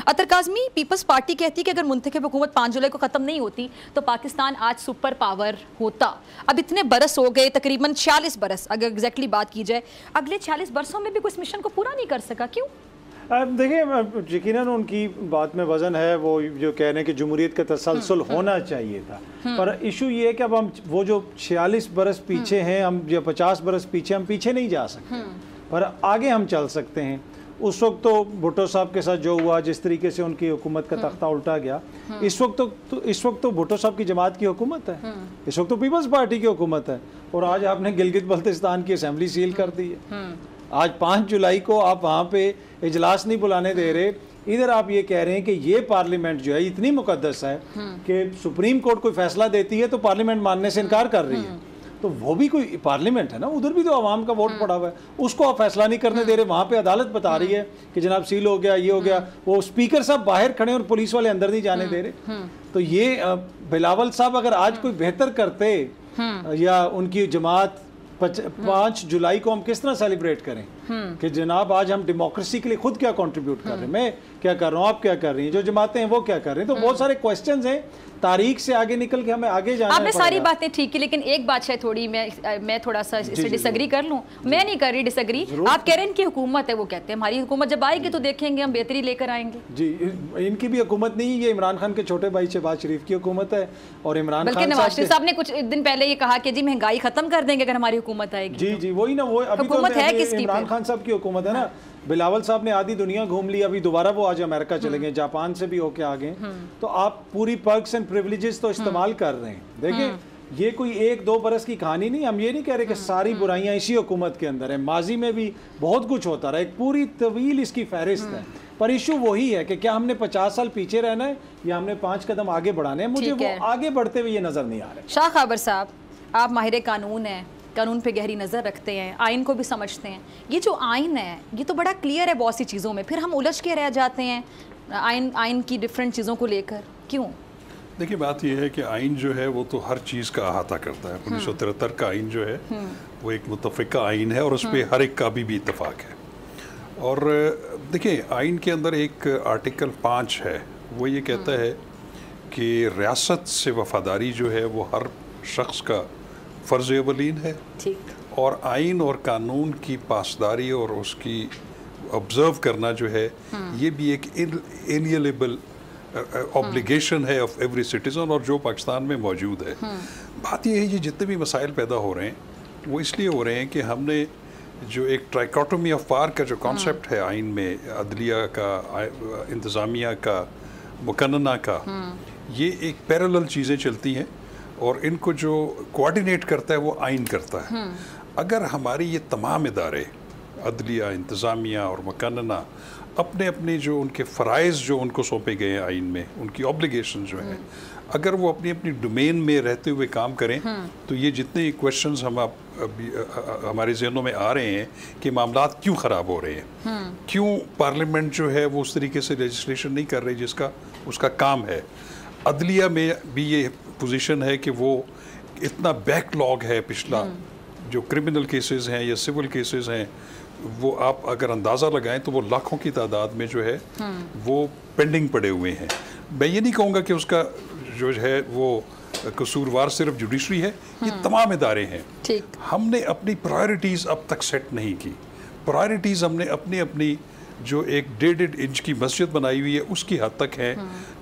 अतर Kazmi peoples party कहती है कि अगर मुंतखब हुकूमत 5 जुलाई को ख़त्म नहीं होती तो पाकिस्तान आज सुपर पावर होता। अब इतने बरस हो गए, तकरीबन 46 बरस अगर एग्जैक्टली बात की जाए, अगले 46 बरसों में भी कोई इस मिशन को पूरा नहीं कर सका, क्यों? देखिए, यकीनन उनकी बात में वज़न है, वो जो कह रहे हैं कि जमहूरियत का तसलसल होना चाहिए था, पर इशू ये है कि अब हम वो जो 46 बरस पीछे हैं, हम जो 50 बरस पीछे, हम पीछे नहीं जा सकते, पर आगे हम चल सकते हैं। उस वक्त तो भुट्टो साहब के साथ जो हुआ, जिस तरीके से उनकी हुकूमत का तख्ता उल्टा गया, इस वक्त तो भुट्टो साहब की जमात की हुकूमत है, इस वक्त तो पीपल्स पार्टी की हुकूमत है, और आज आपने गिलगित बल्तिस्तान की असेंबली सील कर दी है। आज 5 जुलाई को आप वहाँ पे इजलास नहीं बुलाने दे रहे, इधर आप ये कह रहे हैं कि ये पार्लियामेंट जो है इतनी मुकद्दस है कि सुप्रीम कोर्ट कोई फैसला देती है तो पार्लियामेंट मानने से इनकार कर रही है, तो वो भी कोई पार्लियामेंट है ना, उधर भी तो आवाम का वोट पड़ा हुआ है, उसको आप फैसला नहीं करने दे रहे। वहाँ पे अदालत बता रही है कि जनाब सील हो गया, ये हो गया, वो स्पीकर साहब बाहर खड़े और पुलिस वाले अंदर नहीं जाने दे रहे। तो ये बिलावल साहब अगर आज कोई बेहतर करते, या उनकी जमात 5 जुलाई को हम किस तरह सेलिब्रेट करें कि जनाब आज हम डेमोक्रेसी के लिए खुद क्या कंट्रीब्यूट कर रहे हैं, मैं क्या कर रहा हूँ, आप क्या कर रही हैं, जो जमातें हैं वो क्या कर रही हैं। तो बहुत सारे क्वेश्चंस हैं, तारीख से आगे निकल के हमें आगे जाना है। आपने सारी बातें ठीक है, लेकिन एक बात है थोड़ी, मैं थोड़ा सा इससे डिसएग्री कर लूँ। मैं नहीं कर रही डिसएग्री, आप कह रहे हैं इनकी हुकूमत है, वो कहते हैं हमारी हुकूमत जब आएगी तो देखेंगे हम बेहतरी लेकर आएंगे। जी, इनकी भी हुकूमत नहीं, ये इमरान खान के छोटे भाई शहबाज शरीफ की हुकूमत है, और इमरान खान नवाज शरीफ साहब ने कुछ दिन पहले ये कहा कि जी महंगाई खत्म कर देंगे अगर हमारी हुकूमत आएगी। जी जी, वही ना, वो अभी हुकूमत है किसकी? इमरान खान साहब की हुकूमत है ना। बिलावल साहब ने आधी दुनिया घूम ली, अभी दोबारा वो आज अमेरिका चले गए, जापान से भी होके आ गए, तो आप पूरी पर्क्स एंड प्रिविलेजेस तो इस्तेमाल कर रहे हैं। देखिए, ये कोई 1-2 बरस की कहानी नहीं, हम ये नहीं कह रहे कि सारी बुराइयां इसी हुकूमत के अंदर है, माजी में भी बहुत कुछ होता रहा, एक पूरी तवील इसकी फहरिस्त है, पर इशू वही है कि क्या हमने 50 साल पीछे रहना है या हमने 5 कदम आगे बढ़ाने हैं। मुझे वो आगे बढ़ते हुए ये नजर नहीं आ रहा। शाह खाबर साहब, आप माहिर कानून हैं, कानून पे गहरी नज़र रखते हैं, आइन को भी समझते हैं, ये जो आइन है ये तो बड़ा क्लियर है बहुत सी चीज़ों में, फिर हम उलझ के रह जाते हैं आइन की डिफरेंट चीज़ों को लेकर, क्यों? देखिए, बात ये है कि आइन जो है वो तो हर चीज़ का अहाता करता है। 1973 का आइन जो है वो एक मुतफ़िका आइन है, और उस पर हर एक का भी इत्तेफाक है। और देखिए, आइन के अंदर एक आर्टिकल 5 है, वो ये कहता है कि रियासत से वफादारी जो है वो हर शख्स का फ़र्ज़ अवलीन है, और आइन और कानून की पासदारी और उसकी ऑब्ज़र्व करना जो है ये भी एक इनएलिएबल ऑब्लिगेशन है ऑफ एवरी सिटीज़न, और जो पाकिस्तान में मौजूद है। बात ये है, ये जितने भी मसाइल पैदा हो रहे हैं वो इसलिए हो रहे हैं कि हमने जो एक ट्राइकोटोमी ऑफ पावर का जो कॉन्सेप्ट है आइन में, अदलिया का, इंतज़ामिया का, मुकन्नना का, ये एक पैरेलल चीज़ें चलती हैं, और इनको जो कोऑर्डिनेट करता है वो आइन करता है। अगर हमारी ये तमाम इदारे, अदलिया, इंतज़ामिया और मुकन्नना, अपने अपने जो उनके फ़राइज़ जो उनको सौंपे गए हैं आइन में, उनकी ऑब्लिगेशन जो है, अगर वो अपनी अपनी डोमेन में रहते हुए काम करें, तो ये जितने क्वेश्चंस हम अभी हमारे ज़हनों में आ रहे हैं कि मामलात क्यों ख़राब हो रहे हैं, क्यों पार्लियामेंट जो है वो उस तरीके से लेजिस्लेशन नहीं कर रही जिसका उसका काम है। अदलिया में भी ये पोजीशन है कि वो इतना बैकलॉग है पिछला, जो क्रिमिनल केसेस हैं या सिविल केसेस हैं, वो आप अगर अंदाज़ा लगाएं तो वो लाखों की तादाद में जो है वो पेंडिंग पड़े हुए हैं। मैं ये नहीं कहूँगा कि उसका जो है वो कसूरवार सिर्फ जुडिशरी है, ये तमाम इदारे हैं। हमने अपनी प्रायोरिटीज़ अब तक सेट नहीं की। प्रायोरिटीज़ हमने अपनी अपनी जो एक 1.5 इंच की मस्जिद बनाई हुई है उसकी हद तक है,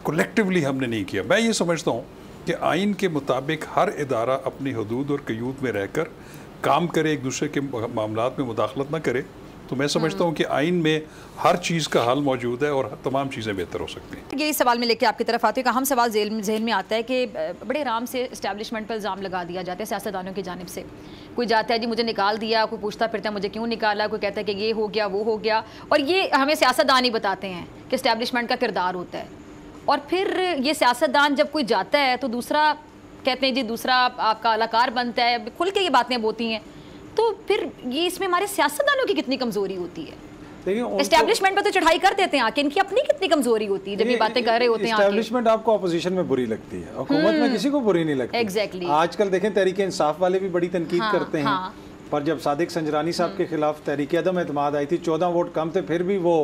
कलेक्टिवली हमने नहीं किया। मैं ये समझता हूँ कि आइन के मुताबिक हर इदारा अपनी हदूद और क़यूद में रहकर काम करे, एक दूसरे के मामलात में मुदाखलत ना करे, तो मैं समझता हूँ कि आइन में हर चीज़ का हल मौजूद है और तमाम चीज़ें बेहतर हो सकती हैं। यही सवाल में लेके आपकी तरफ आती हूँ। अहम सवाल जहन में आता है कि बड़े आराम से इस्टेब्लिशमेंट पर इल्ज़ाम लगा दिया जाता है सियासतदानों की जानिब से। कोई जाता है जी मुझे निकाल दिया, कोई पूछता फिरता है मुझे क्यों निकाला, कोई कहता है कि ये हो गया वो हो गया, और ये हमें सियासतदान ही बताते हैं कि इस्टेब्लिशमेंट का किरदार होता है। और फिर ये सियासतदान जब कोई जाता है तो दूसरा कहते हैं जी दूसरा आपका अलाकार बनता है, खुल के ये बातें होती हैं, तो फिर ये इसमें हमारे सियासतदानों की कितनी कमज़ोरी होती है? एस्टैब्लिशमेंट पे तो चढ़ाई कर देते हैं आके, इनकी अपनी कितनी कमजोरी होती है जब ये बातें कर रहे होते हैं। एस्टैब्लिशमेंट आपको अपोजिशन में बुरी लगती है, हुकूमत में किसी को बुरी नहीं लगती। एग्जैक्टली। आजकल देखें तहरीक इंसाफ वाले भी बड़ी तनकीद करते हैं, पर जब सादिक संजरानी साहब के खिलाफ तहरीक अदम एतमाद आई थी, 14 वोट कम थे, फिर भी वो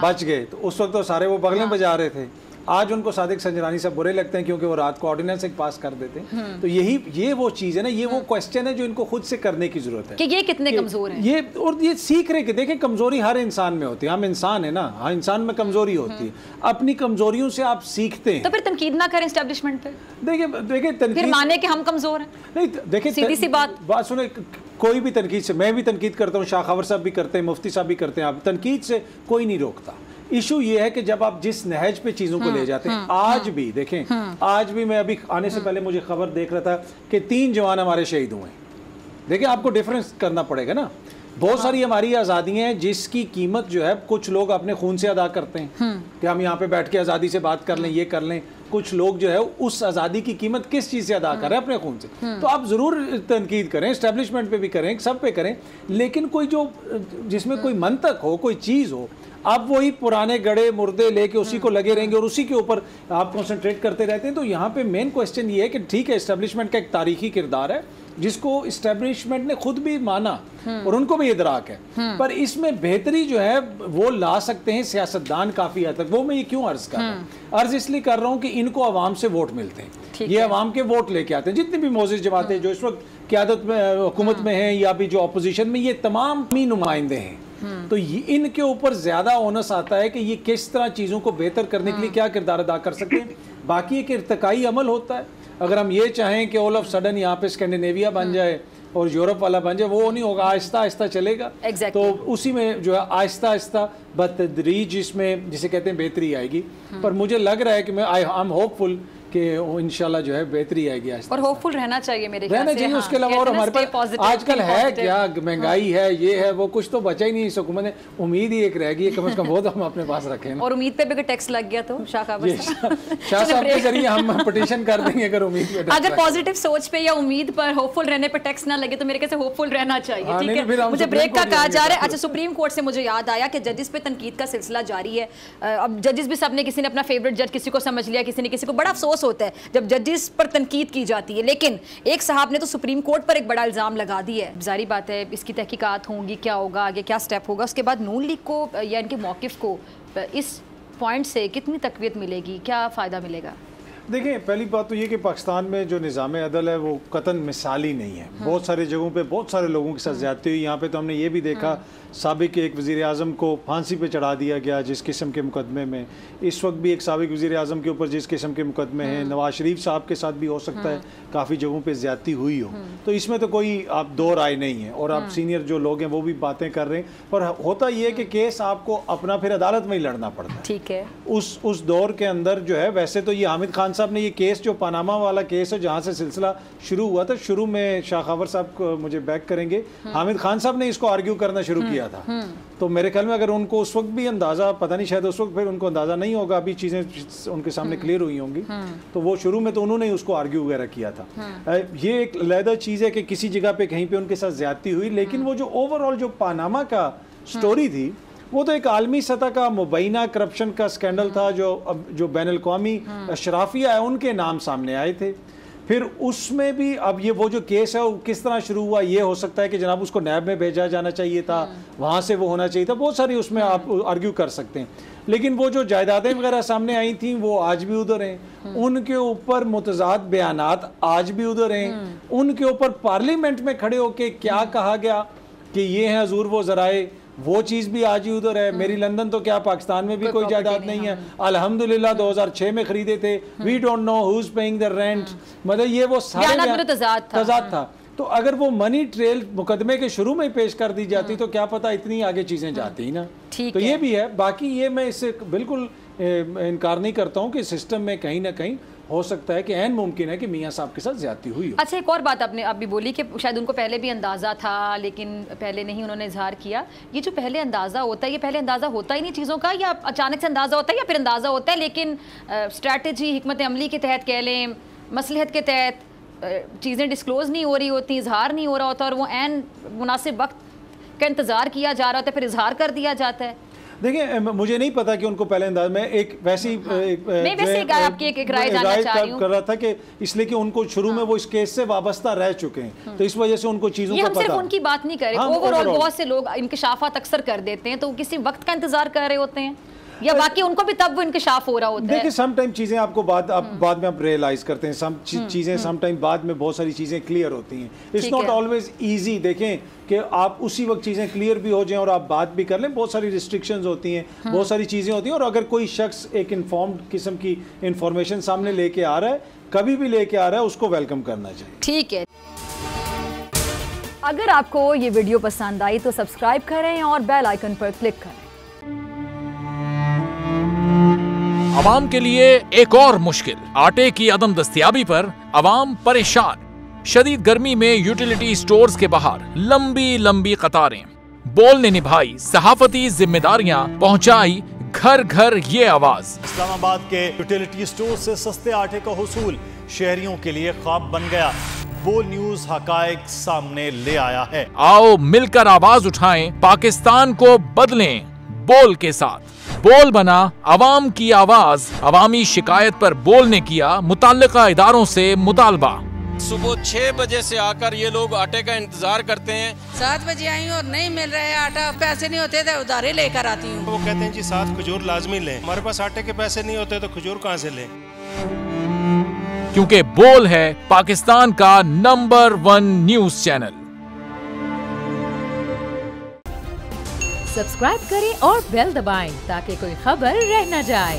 بچ گئے, تو اس وقت تو سارے وہ بغلیں بجا رہے تھے. آج ان کو صادق سنجرانی سے برے لگتے ہیں کیونکہ وہ رات کو آرڈیننس ایک پاس کر دیتے ہیں. تو یہ وہ چیز ہے نا, یہ وہ کوسچن ہے جو ان کو خود سے کرنے کی ضرورت ہے کہ یہ کتنے کمزور ہیں. یہ سیکھ رہے کہ دیکھیں کمزوری ہر انسان میں ہوتی ہے, ہم انسان ہیں نا, ہر انسان میں کمزوری ہوتی ہے, اپنی کمزوریوں سے آپ سیکھتے ہیں. تو پھر تنقید نہ کریں اسٹیبلشمنٹ پہ, دیکھیں پھر مانے کہ ہم کمزور ہیں. نہیں دیکھیں سیدھی سی بات سنیں, کوئی بھی تنقید سے, میں بھی تنقید کرتا ہوں, شاہ خاور صاحب بھی کرتے ہیں, مفتی صاحب بھی کرتے ہیں, آپ تنقید سے کوئی نہیں روکتا. ایشو یہ ہے کہ جب آپ جس نہج پہ چیزوں کو لے جاتے ہیں, آج بھی دیکھیں, آج بھی میں ابھی آنے سے پہلے مجھے خبر دیکھ رہا تھا کہ 3 جوان ہمارے شہید ہوئے ہیں. دیکھیں آپ کو ڈیفرنس کرنا پڑے گا نا. بہت ساری ہماری آزادیاں ہیں جس کی قیمت جو ہے کچھ لوگ اپنے خون سے ادا کرتے ہیں کہ ہم یہاں پہ بیٹھ کے آزادی سے بات کر لیں, یہ کر لیں. کچھ لوگ جو ہے اس آزادی کی قیمت کس چیز سے ادا کر رہے ہیں, اپنے خون سے. تو آپ ضرور تنقید کریں, اسٹیبلشمنٹ پہ بھی کریں, سب پہ کریں, لیکن کوئی جو جس میں کوئی منطق ہو, کوئی چیز ہو. آپ وہی پرانے گڑے مردے لے کے اسی کو لگے رہیں گے اور اسی کے اوپر آپ کنسنٹریٹ کرتے رہتے ہیں. تو یہاں پہ مین کوسچن یہ ہے کہ ٹھیک ہے اسٹیبلشمنٹ کا ایک تاریخی کردار ہے جس کو اسٹیبلشمنٹ نے خود بھی مانا اور ان کو بھی ادراک ہے, پر اس میں بہتری جو ہے وہ لا سکتے ہیں سیاستدان کافی حد تک. وہ میں یہ کیوں عرض کر رہا ہوں, عرض اس لیے کر رہا ہوں کہ ان کو عوام سے ووٹ ملتے ہیں, یہ عوام کے ووٹ لے کے آتے ہیں. جتنی بھی معزز جماعتیں جو اس وقت قیادت میں حکومت میں ہیں یا بھی جو اپوزیشن میں, یہ تمام نمائندے ہیں. تو ان کے اوپر زیادہ اونس آتا ہے کہ یہ کس طرح چیزوں کو بہتر کرنے کے لیے کیا کردار ادا کر سکتے ہیں. باقی ایک ارتقائی عمل ہوتا ہے. اگر ہم یہ چاہیں کہ آل آف سڈن یہاں پہ اسکینڈینیویا بن جائے اور یورپ والا بن جائے, وہ نہیں ہوگا, آہستہ آہستہ چلے گا. تو اسی میں جو ہے آہستہ آہستہ بتدریج اس میں جسے کہتے ہیں بہتری آئے گی. پر مجھے لگ رہا ہے کہ آئی ایم ہوپ فل کہ انشاءاللہ جو ہے بہتری آئے گی. اور ہوپ فل رہنا چاہیے میرے خیال سے. رہنا چاہیے. اس کے علاوہ اور ہمارے پاس آج کل ہے کیا, مہنگائی ہے, یہ ہے, وہ کچھ تو بچا ہی نہیں اس حکومت نے. امید ہی ایک رہ گئی ہے, کم از کم وہ تو ہم اپنے پاس رکھیں. اور امید پہ بھی اگر ٹیکس لگ گیا تو شاہ خاور صاحب, شاہ صاحب کے ذریعے ہم پٹیشن کر دیں گے اگر امید پہ. اگر پازیٹیو سوچ پہ یا امید پر ہوپ فل رہنے پہ ٹیکس نہ لگے تو میرے کیسے ہوپ فل رہنا چاہیے. ٹھیک ہے, مجھے بریک کا کہا جا رہا ہے. اچھا, سپریم کورٹ سے مجھے یاد آیا کہ ججز پہ تنقید کا سلسلہ جاری ہے. اب ججز بھی سب نے, کسی نے اپنا فیوریٹ جج کسی کو سمجھ لیا, کسی نے کسی کو. بڑا افسوس ہوتا ہے جب ججز پر تنقید کی جاتی ہے, لیکن ایک صاحب نے تو سپریم کورٹ پر ایک بڑا الزام لگا دی ہے. ظاہری بات ہے اس کی تحقیقات ہوں گی, کیا ہوگا آگے, کیا سٹیپ ہوگا. اس کے بعد نون لیگ کو یا ان کے موقف کو اس پوائنٹ سے کتنی تقویت ملے گی, کیا فائدہ ملے گا؟ دیکھیں, پہلی بات تو یہ کہ پاکستان میں جو نظام عدل ہے وہ قطعاً مثالی نہیں ہے. بہت سارے جگہوں پہ بہت سارے لوگوں کے ساتھ زیادتی ہوئی. یہاں پہ تو ہم نے یہ بھی دیکھا سابق ایک وزیر اعظم کو پھانسی پہ چڑھا دیا گیا جس قسم کے مقدمے میں. اس وقت بھی ایک سابق وزیر اعظم کے اوپر جس قسم کے مقدمے ہیں. نواز شریف صاحب کے ساتھ بھی ہو سکتا ہے کافی جگہوں پہ زیادتی ہوئی ہو. تو اس میں تو کوئی آپ دو رائے نہیں ہے. اور آپ سینئر جو لوگ ہیں وہ بھی باتیں کر رہے ہیں, پر ہوتا یہ ہے کہ کیس آپ کو اپنا پھر عدالت میں ہی لڑنا پڑتا ہے. ٹھیک ہے, اس دور کے اندر جو ہے, ویسے تو یہ حامد خان صاحب نے یہ کیس جو پاناما والا کیس ہے جہاں سے سلسلہ شروع ہوا تھا, شروع میں شاہ خاور صاحب کو مجھے بیک کریں گے, حامد خان صاحب نے اس کو آرگیو کرنا شروع کیا تھا. تو میرے خیال میں اگر ان کو اس وقت بھی اندازہ, پتہ نہیں شاید اس وقت پھر ان کو اندازہ نہیں ہوگا, ابھی چیزیں ان کے سامنے کلیئر ہوئی ہوں گی, تو وہ شروع میں تو انہوں نے اس کو آرگیو وغیرہ کیا تھا. یہ ایک علیحدہ چیز ہے کہ کسی جگہ پہ کہیں پہ ان کے ساتھ زیادتی ہوئی, لیکن وہ جو اوور آل جو پاناما کا سٹوری تھی وہ تو ایک عالمی سطح کا مبینہ کرپشن کا سکینڈل تھا جو بین الاقوامی اشرافیہ ہے ان کے نام سامنے آئے تھے. پھر اس میں بھی اب یہ وہ جو کیس ہے وہ کس طرح شروع ہوا, یہ ہو سکتا ہے کہ جناب اس کو نیب میں بھیجا جانا چاہیے تھا, وہاں سے وہ ہونا چاہیے تھا, بہت ساری اس میں آپ آرگیو کر سکتے ہیں. لیکن وہ جو جائیدادیں وغیرہ سامنے آئی تھیں وہ آج بھی ادھر ہیں, ان کے اوپر متضاد بیانات آج بھی ادھر ہیں, ان کے اوپر پارلیمنٹ میں کھڑے ہو کے کیا کہا گیا کہ یہ ہیں حضور وہ ذرائع, وہ چیز بھی آج ہی ادھر ہے. میری لندن تو کیا پاکستان میں بھی کوئی جائیداد نہیں ہے, الحمدللہ 2006 میں خریدے تھے. We don't know who is paying the rent, مطلب یہ وہ سارے تضاد تھا. تو اگر وہ منی ٹریل مقدمے کے شروع میں پیش کر دی جاتی تو کیا پتہ اتنی آگے چیزیں جاتی نا. تو یہ بھی ہے. باقی یہ میں اس سے بالکل انکار نہیں کرتا ہوں کہ سسٹم میں کہیں نہ کہیں ہو سکتا ہے کہ عین ممکن ہے کہ میاں صاحب کے ساتھ زیادتی ہوئی ہو. اچھا, ایک اور بات آپ نے اب بھی بولی کہ شاید ان کو پہلے بھی اندازہ تھا لیکن پہلے نہیں انہوں نے اظہار کیا. یہ جو پہلے اندازہ ہوتا ہے, یہ پہلے اندازہ ہوتا ہی نہیں چیزوں کا, یا اچانک سے اندازہ ہوتا ہے, یا پھر اندازہ ہوتا ہے لیکن اسٹریٹجی حکمت عملی کے تحت کہہ لیں, مصلحت کے تحت چیزیں ڈسکلوز نہیں ہو رہی ہوتی, اظہار نہیں ہو رہا ہوتا, اور وہ عین مناسب وقت کا انتظار کیا جا رہا ہوتا ہے, پھر اظہار کر دیا جاتا ہے. देखिए मुझे नहीं पता कि उनको पहले अंदाज, मैं एक वैसी मैं वैसे आपकी एक राय जानना चाह रही हूं कर रहा था कि इसलिए कि उनको शुरू में वो इस केस से वाबस्ता रह चुके हैं, तो इस वजह से उनको चीजों का ये पता। हम सिर्फ उनकी बात नहीं कर रहे, ओवरऑल बहुत से लोग इंकशाफात अक्सर कर देते हैं, तो किसी वक्त का इंतजार कर रहे होते हैं या बाकी उनको भी तब वो इंकशाफ हो रहा होता है। देखिए सम टाइम चीजें आपको बाद में आप रियलाइज करते हैं, सम चीजें सम टाइम बाद में बहुत सारी चीजें क्लियर होती हैं। It's not always easy. देखें कि आप उसी वक्त चीजें क्लियर भी हो जाएं और आप बात भी कर लें, बहुत सारी रिस्ट्रिक्शंस होती हैं, बहुत सारी चीजें होती हैं, और अगर कोई शख्स एक इन्फॉर्म्ड किस्म की इंफॉर्मेशन सामने लेके आ रहा है, कभी भी लेके आ रहा है, उसको वेलकम करना चाहिए। ठीक है, अगर आपको ये वीडियो पसंद आई तो सब्सक्राइब करें और बेल आइकन पर क्लिक करें। अवाम के लिए एक और मुश्किल, आटे की अदम दस्तयाबी पर अवाम परेशान। शदीद गर्मी में यूटिलिटी स्टोर्स के बाहर लंबी लंबी कतारें। बोल ने निभाई सहाफती जिम्मेदारियां, पहुंचाई घर घर ये आवाज। इस्लामाबाद के यूटिलिटी स्टोर से सस्ते आटे का हुसूल शहरियों के लिए ख्वाब बन गया। बोल न्यूज हकायक सामने ले आया है। आओ मिलकर आवाज उठाएं, पाकिस्तान को बदलें बोल के साथ। बोल बना अवाम की आवाज। अवामी शिकायत पर बोल ने किया मुताल्लिका इदारों से मुतालबा। सुबह 6 बजे से आकर ये लोग आटे का इंतजार करते हैं। 7 बजे आई हूँ और नहीं मिल रहा है आटा, पैसे नहीं होते थे उधारे लेकर आती हूँ। वो कहते हैं जी 7 खजूर लाजमी लें, हमारे पास आटे के पैसे नहीं होते तो खजूर कहाँ से लें। क्योंकि बोल है पाकिस्तान का नंबर 1 न्यूज चैनल। सब्सक्राइब करें और बेल दबाएं ताकि कोई खबर रह न जाए।